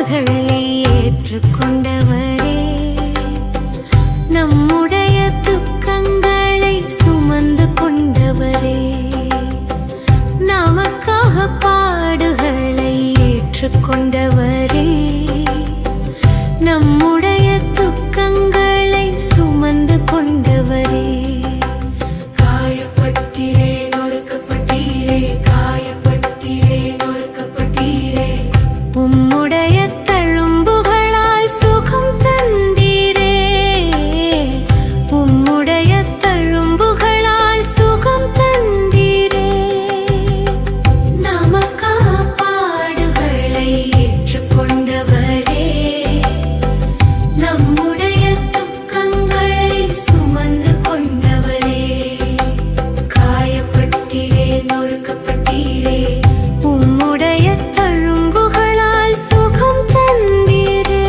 பாடுகளை ஏற்றுக்கொண்டவரே, நம்முடைய துக்கங்களை சுமந்து கொண்டவரே, நமக்காக பாடுகளை ஏற்றுக்கொண்டவரே, நம்முடைய துக்கங்களை சுமந்து கொண்டவரே. காயப்பட்டீரே, நொறுக்கப்பட்டீரே, காயப்பட்டீரே, நொறுக்கப்பட்டீரே, உம்முடைய தழும்புகளால் சுகம் தந்தீரே, உம்முடைய தழும்புகளால் சுகம் தந்தீரே, நமக்காக பாடுகளை ஏற்றுக்கொண்டவரே, நம்முடைய துக்கங்களை சுமந்து கொண்டவரே. காயப்பட்டீரே, நொறுக்கப்பட்டீரே, உம்முடைய தழும்புகளால் சுகம் தந்தீரே.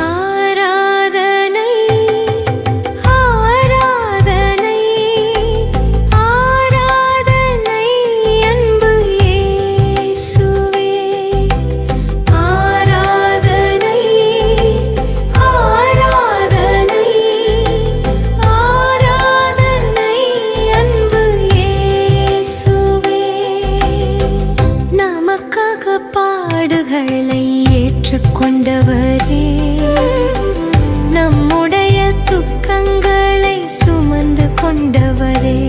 ஆராதனை, ஆராதனை, ஆராதனை அன்பு இயேசுவே. ஆராதனை, ஆராதனை, ஆராதனை அன்பு இயேசுவே. நமக்காக பாடுகளை ஏற்றுக்கொண்டவரே, நம்முடைய துக்கங்களை சுமந்து கொண்டவரே.